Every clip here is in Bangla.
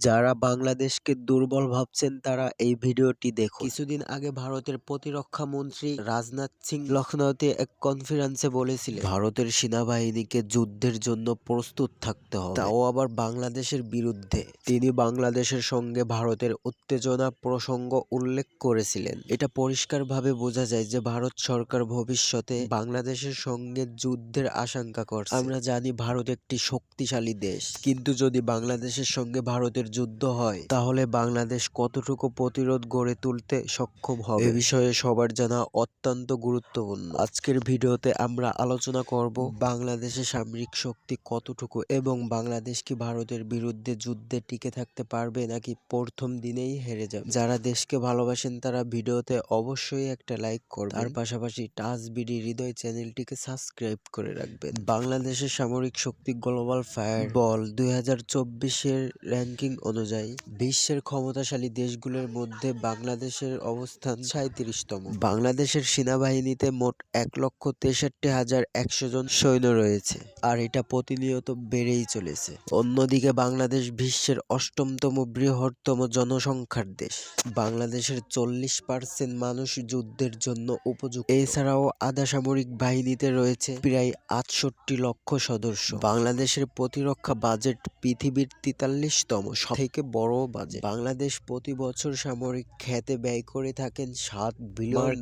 যারা বাংলাদেশকে দুর্বল ভাবছেন তারা এই ভিডিওটি দেখুন। কিছুদিন আগে ভারতের প্রতিরক্ষা মন্ত্রী রাজনাথ সিং লখনৌতে এক কনফারেন্সে বলেছিলেন ভারতের সেনাবাহিনীকে যুদ্ধের জন্য প্রস্তুত থাকতে হবে, তাও আবার বাংলাদেশের বিরুদ্ধে। তিনি বাংলাদেশের সঙ্গে ভারতের উত্তেজনা প্রসঙ্গ উল্লেখ করেছিলেন। এটা পরিষ্কারভাবে বোঝা যায় যে ভারত সরকার ভবিষ্যতে বাংলাদেশের সঙ্গে যুদ্ধের আশঙ্কা করছে। আমরা জানি ভারত একটি শক্তিশালী দেশ, কিন্তু যদি বাংলাদেশের সঙ্গে ভারতের যুদ্ধ হয় তাহলে বাংলাদেশ কতটুকু প্রতিরোধ গড়ে তুলতে সক্ষম হবে, এ বিষয়ে সবার জানা অত্যন্ত গুরুত্বপূর্ণ। আজকের ভিডিওতে আমরা আলোচনা করব বাংলাদেশের সামরিক শক্তি কতটুকু এবং বাংলাদেশ কি ভারতের বিরুদ্ধে যুদ্ধে টিকে থাকতে পারবে নাকি প্রথম দিনেই হেরে যাবে। যারা দেশকে ভালোবাসেন তারা ভিডিওতে অবশ্যই একটা লাইক করবেন, তার পাশাপাশি টাচ বিডি হৃদয় চ্যানেলটিকে সাবস্ক্রাইব করে রাখবেন। বাংলাদেশের সামরিক শক্তি গ্লোবাল ফায়ার বল 2024-এর র্যাঙ্কিং অনুযায়ী বিশ্বের ক্ষমতাশালী দেশগুলোর মধ্যে বাংলাদেশের অবস্থান 37তম। বাংলাদেশের সেনাবাহিনীতে মোট 1,63,100 জন সৈন্য রয়েছে, আর এটা প্রতিনিয়ত বেড়েই চলেছে। অন্যদিকে বাংলাদেশ বিশ্বের 8তম বৃহত্তম জনসংখ্যার দেশ। বাংলাদেশের 40% মানুষ যুদ্ধের জন্য উপযুক্ত। এছাড়াও আধা সামরিক বাহিনীতে রয়েছে প্রায় 68 লক্ষ সদস্য। বাংলাদেশের প্রতিরক্ষা বাজেট পৃথিবীর 43তম সবথেকে বড় বাজেট। বাংলাদেশ প্রতি বছর সামরিক খাতে ব্যয় করে থাকেন $7 বিলিয়ন।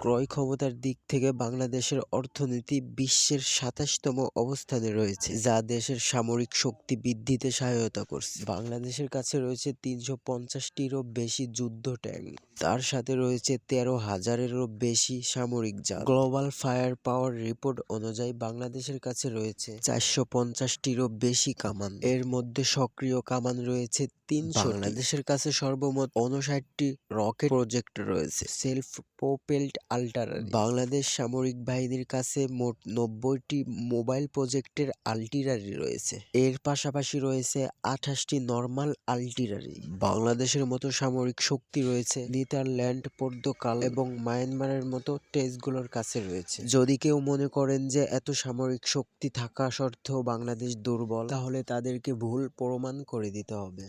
ক্রয় ক্ষমতার দিক থেকে বাংলাদেশের অর্থনীতি বিশ্বের 27তম অবস্থানে রয়েছে, যা দেশের সামরিক শক্তি বৃদ্ধিতে সহায়তা করছে। বাংলাদেশের কাছে রয়েছে 350টিরও বেশি যুদ্ধ ট্যাঙ্ক, তার সাথে রয়েছে 13,000-এরও বেশি সামরিক জাহাজ। গ্লোবাল ফায়ার পাওয়ার রিপোর্ট অনুযায়ী বাংলাদেশের কাছে রয়েছে 450টিরও বেশি কামান, এর মধ্যে সক্রিয় কামান রয়েছে 300। বাংলাদেশের কাছে সর্বমোট 59টি রকেট প্রজেক্ট রয়েছে, সেলফ প্রোপেলড আর্টিলারি। বাংলাদেশ সামরিক বাহিনীর কাছে মোট 90টি মোবাইল প্রজেক্টের আর্টিলারি রয়েছে, এর পাশাপাশি রয়েছে 28টি নরমাল আর্টিলারি। বাংলাদেশের মতো সামরিক শক্তি রয়েছে নেদারল্যান্ড, পর্তুগাল এবং মায়ানমারের মতো দেশগুলোর কাছে রয়েছে। যদি কেউ মনে করেন যে এত সামরিক শক্তি থাকা সত্ত্বেও বাংলাদেশ দুর্বল, তাহলে তাদেরকে ভুল প্রমাণ করে দিতে হবে।